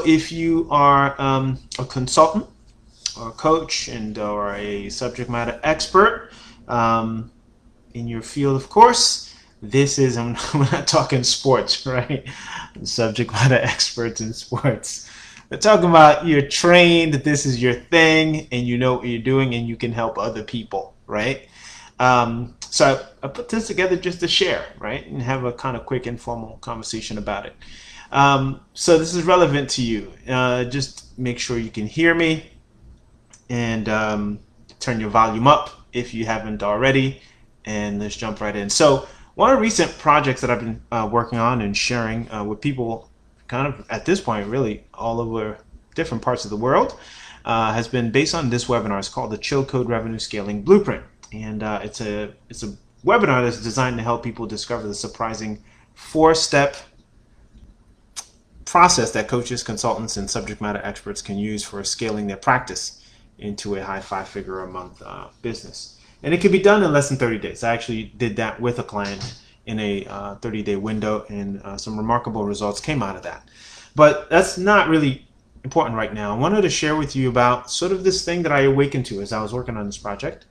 So if you are a consultant or a coach or a subject matter expert um, in your field, of course, this is, we're not talking sports, right? Subject matter experts in sports. We're talking about you're trained, this is your thing, and you know what you're doing, and you can help other people, right? So I put this together just to share, right? And have a kind of quick informal conversation about it. So this is relevant to you. Just make sure you can hear me and turn your volume up if you haven't already. And let's jump right in. So one of the recent projects that I've been working on and sharing with people kind of at this point really all over different parts of the world has been based on this webinar. It's called the Chill Code Revenue Scaling Blueprint. And it's a webinar that's designed to help people discover the surprising 4-step process that coaches, consultants, and subject matter experts can use for scaling their practice into a high 5-figure a month business. And it can be done in less than 30 days. I actually did that with a client in a 30-day window, and some remarkable results came out of that. But that's not really important right now. I wanted to share with you about sort of this thing that I awakened to as I was working on this project.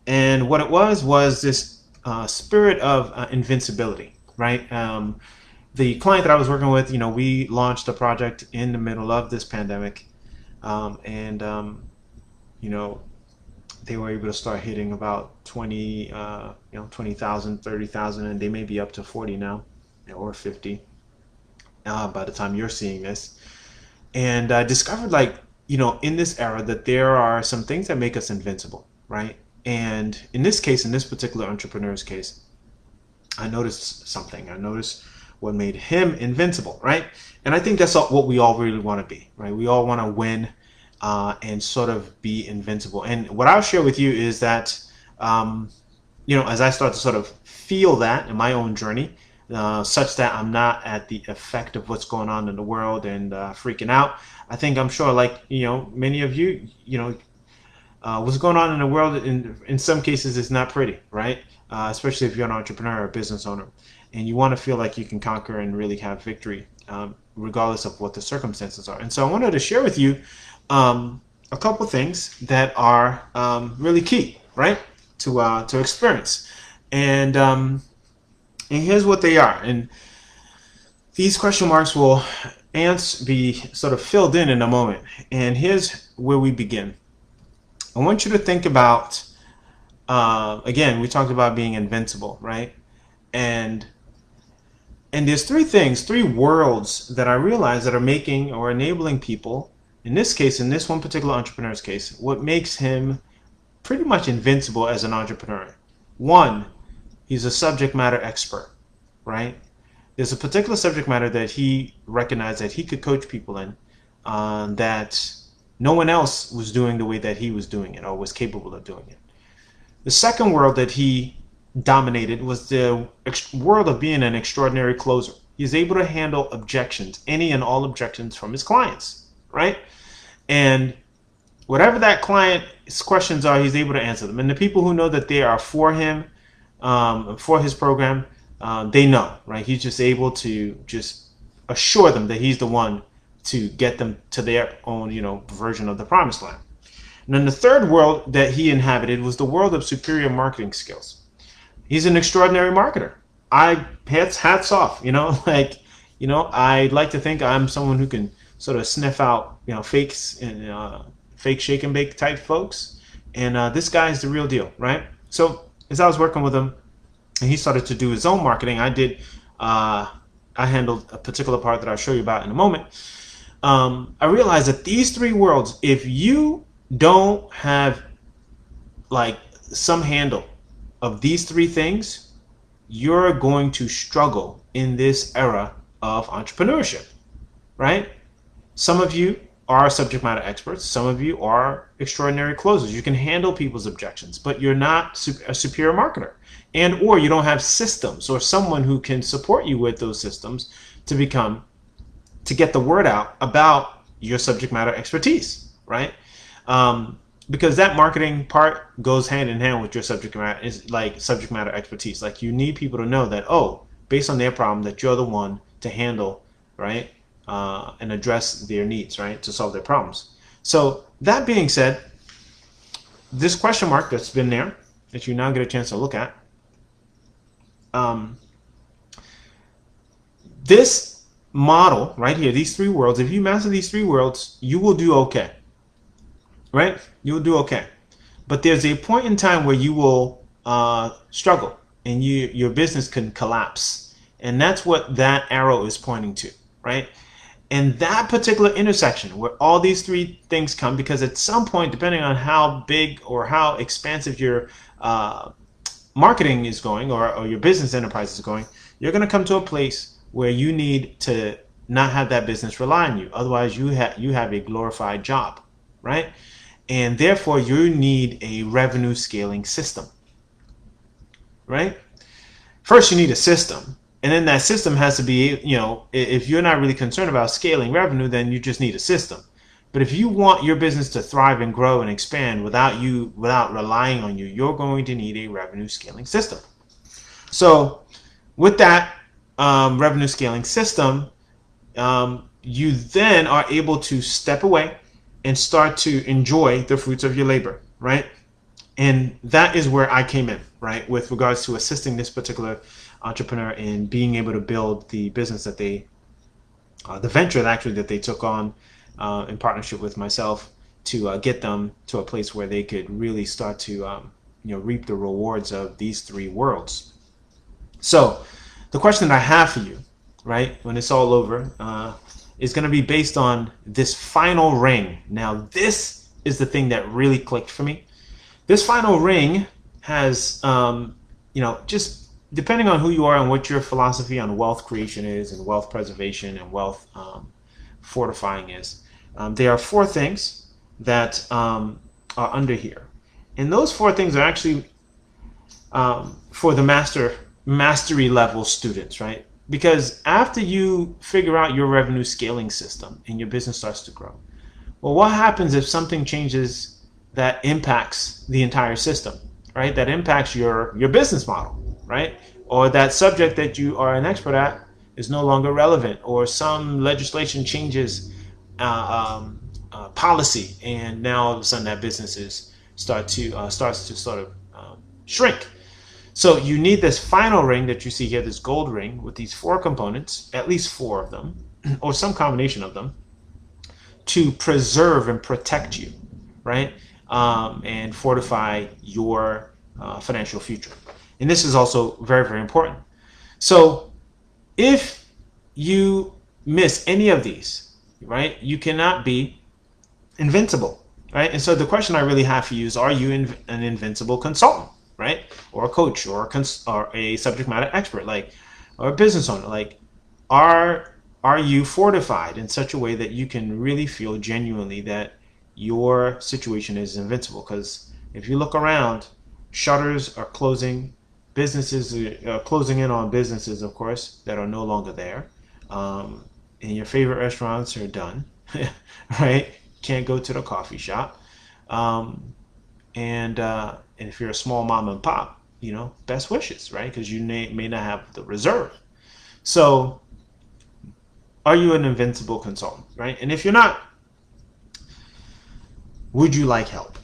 And what it was this spirit of invincibility, right? The client that I was working with, we launched a project in the middle of this pandemic, and they were able to start hitting about 20,000, 30,000, and they may be up to 40 now, or 50 by the time you're seeing this. And I discovered, in this era, that there are some things that make us invincible, right? And in this case, in this particular entrepreneur's case, I noticed something. I noticed what made him invincible, right? And I think that's what we all really want to be, right? We all want to win and sort of be invincible. And what I'll share with you is that, as I start to sort of feel that in my own journey, such that I'm not at the effect of what's going on in the world and freaking out. I think I'm sure, many of you, what's going on in the world in some cases is not pretty, right? Especially if you're an entrepreneur or a business owner, and you want to feel like you can conquer and really have victory, regardless of what the circumstances are. And so I wanted to share with you a couple things that are really key, right, to experience. And here's what they are. And these question marks will be sort of filled in a moment. And here's where we begin. I want you to think about, again, we talked about being invincible, right? And there's three worlds that I realize that are making or enabling people, in this case, in this one particular entrepreneur's case, what makes him pretty much invincible as an entrepreneur. One, he's a subject matter expert, right? There's a particular subject matter that he recognized that he could coach people in, that no one else was doing the way that he was doing it or was capable of doing it. The second world that he dominated was the world of being an extraordinary closer. He's able to handle objections, any and all objections from his clients, right? And whatever that client's questions are, he's able to answer them. And the people who know that they are for him, for his program, they know, right? He's just able to just assure them that he's the one to get them to their own, version of the promised land. And then the third world that he inhabited was the world of superior marketing skills. He's an extraordinary marketer. Hats off, I'd like to think I'm someone who can sort of sniff out, fakes and fake shake and bake type folks. And this guy is the real deal, right? So as I was working with him and he started to do his own marketing, I handled a particular part that I'll show you about in a moment. I realized that these three worlds, if you don't have some handle of these three things, you're going to struggle in this era of entrepreneurship, right? Some of you are subject matter experts. Some of you are extraordinary closers. You can handle people's objections, but you're not a superior marketer, or you don't have systems or someone who can support you with those systems to get the word out about your subject matter expertise, right? Because that marketing part goes hand in hand with your subject matter expertise. You need people to know that, based on their problem, that you're the one to handle, right? and address their needs, right, to solve their problems. So that being said, this question mark that's been there, that you now get a chance to look at, this model right here, these three worlds, if you master these three worlds, you will do okay, right? You will do okay. But there's a point in time where you will struggle and your business can collapse. And that's what that arrow is pointing to, right? And that particular intersection where all these three things come, because at some point, depending on how big or how expansive your marketing is going, or your business enterprise is going, you're going to come to a place where you need to not have that business rely on you. Otherwise, you have a glorified job, right? And therefore, you need a revenue scaling system, right? First, you need a system. And then that system has to be, if you're not really concerned about scaling revenue, then you just need a system. But if you want your business to thrive and grow and expand without relying on you, you're going to need a revenue scaling system. So with that revenue scaling system, you then are able to step away and start to enjoy the fruits of your labor, right? And that is where I came in, right, with regards to assisting this particular entrepreneur in being able to build the business that the venture actually that they took on in partnership with myself to get them to a place where they could really start to reap the rewards of these three worlds. So the question that I have for you, right, when it's all over, is going to be based on this final ring. Now, this is the thing that really clicked for me. This final ring has, just depending on who you are and what your philosophy on wealth creation is and wealth preservation and wealth fortifying is, there are four things that are under here. And those four things are actually for the mastery level students, right? Because after you figure out your revenue scaling system and your business starts to grow, well, what happens if something changes that impacts the entire system, right? That impacts your business model, right? Or that subject that you are an expert at is no longer relevant, or some legislation changes policy, and now all of a sudden that business starts to sort of shrink. So you need this final ring that you see here, this gold ring with these four components, at least four of them, or some combination of them, to preserve and protect you, right? And fortify your financial future. And this is also very, very important. So if you miss any of these, right, you cannot be invincible, right? And so the question I really have for you is, are you an invincible consultant, right? Or a coach, or a subject matter expert, or a business owner? Are you fortified in such a way that you can really feel genuinely that your situation is invincible? Because if you look around, shutters are closing, businesses are closing in on businesses, of course, that are no longer there. And your favorite restaurants are done, right? Can't go to the coffee shop. And if you're a small mom and pop, best wishes, right? Because you may not have the reserve. So are you an invincible consultant, right? And if you're not, would you like help?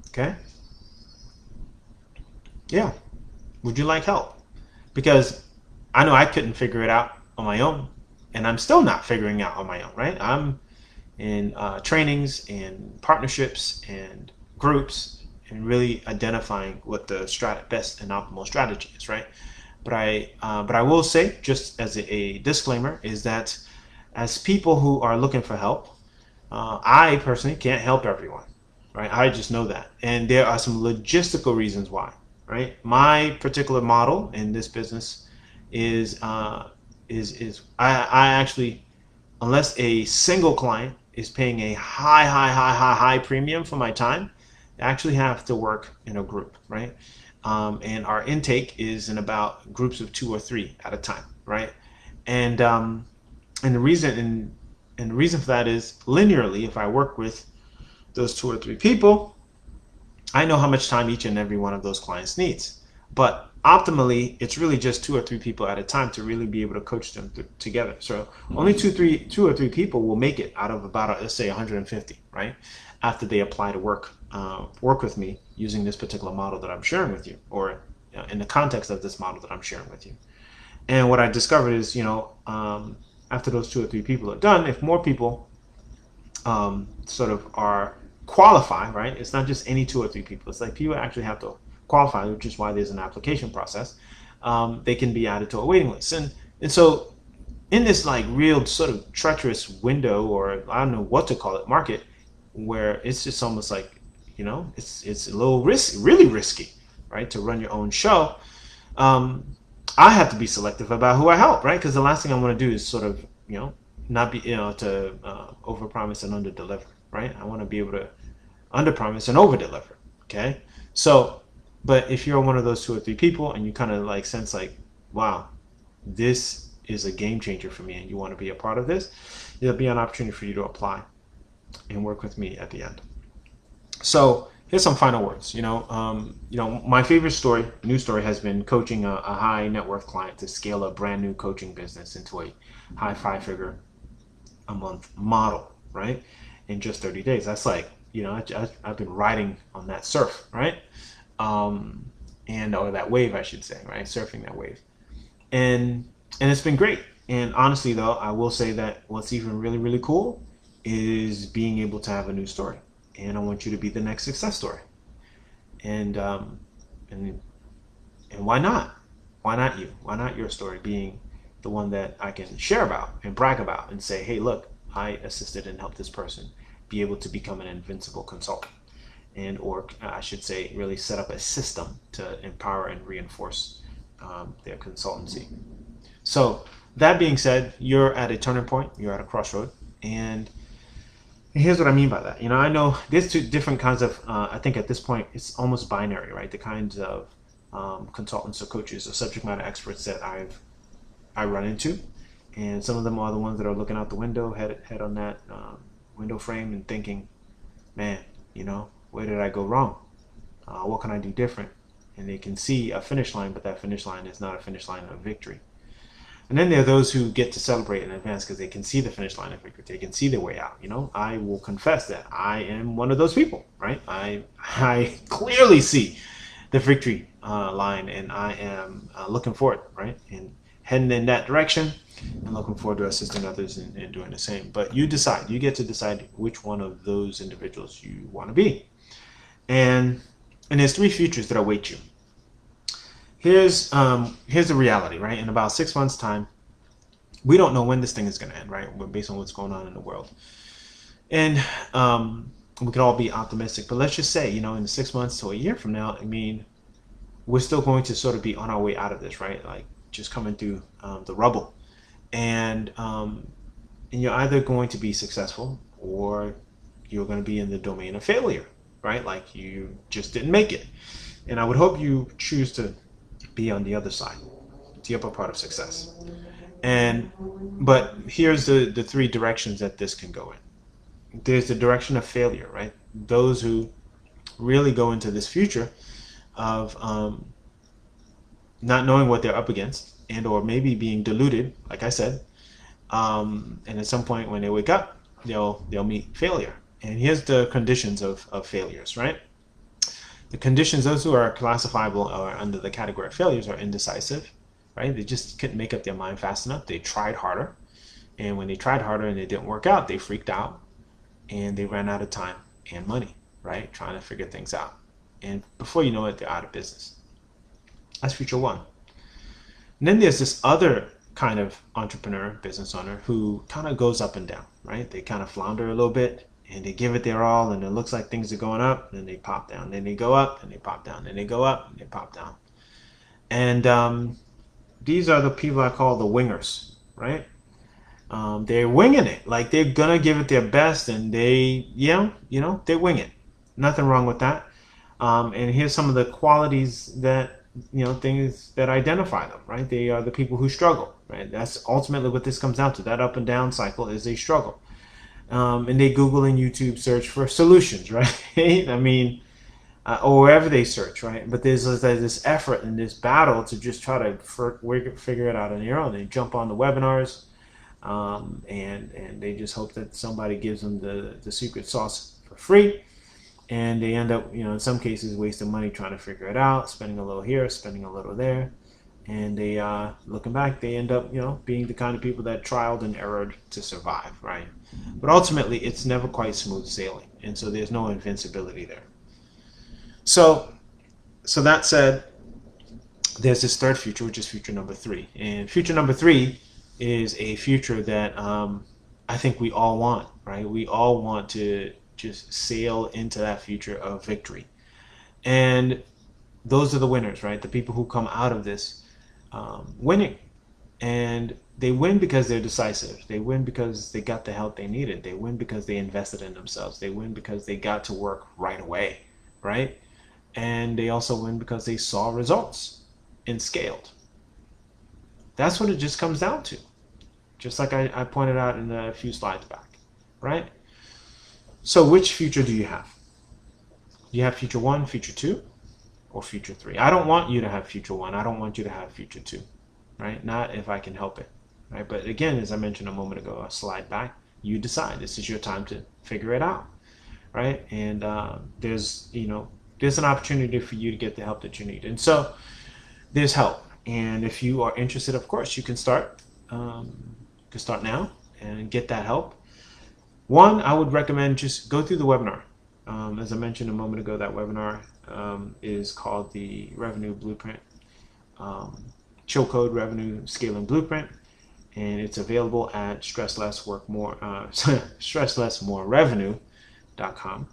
Okay? Yeah. Would you like help? Because I know I couldn't figure it out on my own, and I'm still not figuring it out on my own, right? I'm in trainings and partnerships and groups and really identifying what the best and optimal strategy is, right? But I will say, just as a disclaimer, is that as people who are looking for help, I personally can't help everyone, right? I just know that. And there are some logistical reasons why, right? My particular model in this business is I actually, unless a single client is paying a high premium for my time, I actually have to work in a group, right? And our intake is in about groups of 2 or 3 at a time, right? And the reason for that is, linearly, if I work with those 2 or 3 people, I know how much time each and every one of those clients needs. But optimally, it's really just 2 or 3 people at a time to really be able to coach them together. So only two or three people will make it out of about, let's say, 150, right? After they apply to work with me using this particular model that I'm sharing with you, or in the context of this model that I'm sharing with you. And what I discovered is, after those 2 or 3 people are done, if more people sort of are qualified, right? It's not just any 2 or 3 people. It's like people actually have to qualify, which is why there's an application process. They can be added to a waiting list, and so in this like real sort of treacherous window, or I don't know what to call it, market, where it's just almost like, it's a little really risky, right, to run your own show. Um, I have to be selective about who I help, right? Because the last thing I want to do is sort of, not be, to overpromise and underdeliver, right? I want to be able to underpromise and overdeliver. Okay, so, but if you're one of those 2 or 3 people and you kind of like sense like, wow, this is a game changer for me, and you want to be a part of this, there'll be an opportunity for you to apply and work with me at the end. So here's some final words. My favorite news story, has been coaching a high net worth client to scale a brand new coaching business into a high 5-figure a month model, right? In just 30 days. That's like, I've been riding on that surf, right? Or that wave, I should say, right? Surfing that wave. And it's been great. And honestly, though, I will say that what's even really, really cool is being able to have a new story. And I want you to be the next success story. And and why not? Why not you? Why not your story being the one that I can share about and brag about and say, hey, look, I assisted and helped this person be able to become an invincible consultant, or I should say, really set up a system to empower and reinforce their consultancy. So that being said, you're at a turning point. You're at a crossroad, and here's what I mean by that. I know there's 2 different kinds of, I think at this point, it's almost binary, right? The kinds of consultants or coaches or subject matter experts that I run into. And some of them are the ones that are looking out the window, head on that window frame, and thinking, man, where did I go wrong? What can I do different? And they can see a finish line, but that finish line is not a finish line of victory. And then there are those who get to celebrate in advance because they can see the finish line of victory. They can see their way out. I will confess that I am one of those people, right? I clearly see the victory line, and I am looking for it, right? And heading in that direction, and looking forward to assisting others in doing the same. But you decide. You get to decide which one of those individuals you want to be. And there's 3 futures that await you. Here's the reality, right? In about 6 months' time, we don't know when this thing is going to end, right? Based on what's going on in the world. And we could all be optimistic, but let's just say, in 6 months to a year from now, we're still going to sort of be on our way out of this, right? Like just coming through the rubble. And you're either going to be successful, or you're going to be in the domain of failure, right? Like you just didn't make it. And I would hope you choose to be on the other side, the upper part of success. But here's the 3 directions that this can go in. There's the direction of failure, right? Those who really go into this future of not knowing what they're up against, and or maybe being deluded, like I said. And at some point when they wake up, they'll meet failure. And here's the conditions of failures, right? The conditions, those who are classifiable or under the category of failures, are indecisive, right? They just couldn't make up their mind fast enough. They tried harder. And when they tried harder and it didn't work out, they freaked out and they ran out of time and money, right? Trying to figure things out. And before you know it, they're out of business. That's future 1. And then there's this other kind of entrepreneur, business owner, who kind of goes up and down, right? They kind of flounder a little bit, and they give it their all, and it looks like things are going up, and then they pop down. Then they go up, and they pop down. Then they go up, and they pop down. And these are the people I call the wingers, right? They're winging it. Like they're gonna give it their best, and they wing it. Nothing wrong with that. And here's some of the qualities that, things that identify them, right? They are the people who struggle, right? That's ultimately what this comes down to. That up and down cycle is a struggle. And they Google and YouTube search for solutions, right? or wherever they search, right? But there's this effort and this battle to just try to figure it out on your own. They jump on the webinars, and they just hope that somebody gives them the secret sauce for free. And they end up, in some cases, wasting money trying to figure it out, spending a little here, spending a little there. And they, looking back, they end up, being the kind of people that trialed and errored to survive, right? But ultimately, it's never quite smooth sailing. And so there's no invincibility there. So that said, there's this third future, which is future number 3. And future number 3 is a future that I think we all want, right? We all want to just sail into that future of victory. And those are the winners, right? The people who come out of this winning. And they win because they're decisive. They win because they got the help they needed. They win because they invested in themselves. They win because they got to work right away, right? And they also win because they saw results and scaled. That's what it just comes down to. Just like I pointed out in a few slides back, right? So which future do you have? Do you have future 1, future 2, or future 3? I don't want you to have future 1. I don't want you to have future 2, right? Not if I can help it, right? But again, as I mentioned a moment ago, a slide back, you decide. This is your time to figure it out, right? And there's an opportunity for you to get the help that you need. And so there's help. And if you are interested, of course, you can start. You can start now and get that help. One, I would recommend just go through the webinar. As I mentioned a moment ago, that webinar is called the Revenue Blueprint, Chill Code Revenue Scaling Blueprint, and it's available at stresslessmorerevenue.com.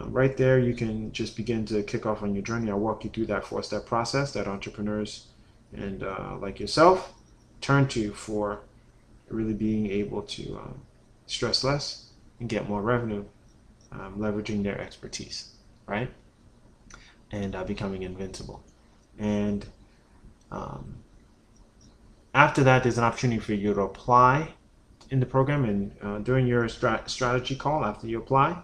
Right there, you can just begin to kick off on your journey. I'll walk you through that 4-step process that entrepreneurs and like yourself turn to for really being able to stress less and get more revenue, leveraging their expertise, right? And becoming invincible. And after that, there's an opportunity for you to apply in the program. And during your strategy call, after you apply,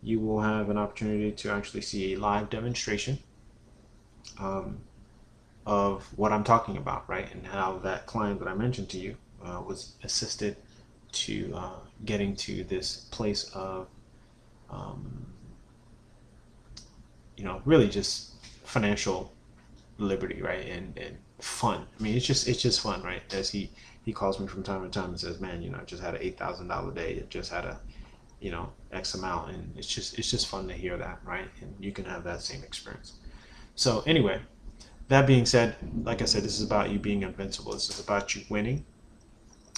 you will have an opportunity to actually see a live demonstration of what I'm talking about, right? And how that client that I mentioned to you was assisted to getting to this place of, really just financial liberty, right? And fun. I mean, it's just fun, right? As he calls me from time to time and says, man, I just had an $8,000 day. I just had a, X amount. And it's just fun to hear that, right? And you can have that same experience. So anyway, that being said, like I said, this is about you being invincible. This is about you winning.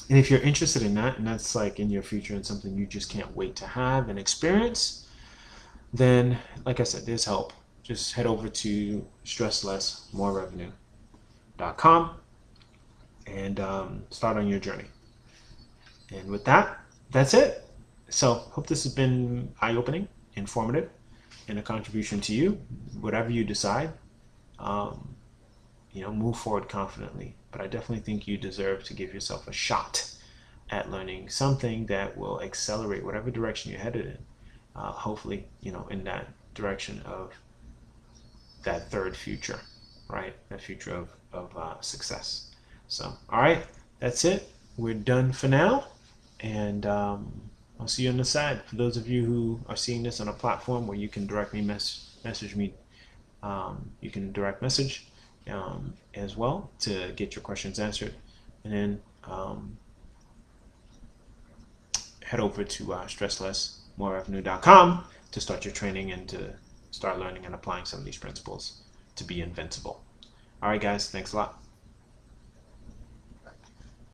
And if you're interested in that, and that's like in your future and something you just can't wait to have and experience, then, like I said, there's help. Just head over to stresslessmorerevenue.com and start on your journey. And with that, that's it. So hope this has been eye-opening, informative, and a contribution to you. Whatever you decide, move forward confidently. But I definitely think you deserve to give yourself a shot at learning something that will accelerate whatever direction you're headed in. Hopefully, in that direction of that third future, right? That future of success. So, all right, that's it. We're done for now. And I'll see you on the side. For those of you who are seeing this on a platform where you can directly message me, you can direct message as well to get your questions answered. And then head over to stresslessmorerevenue.com to start your training and to start learning and applying some of these principles to be invincible. All right, guys, thanks a lot.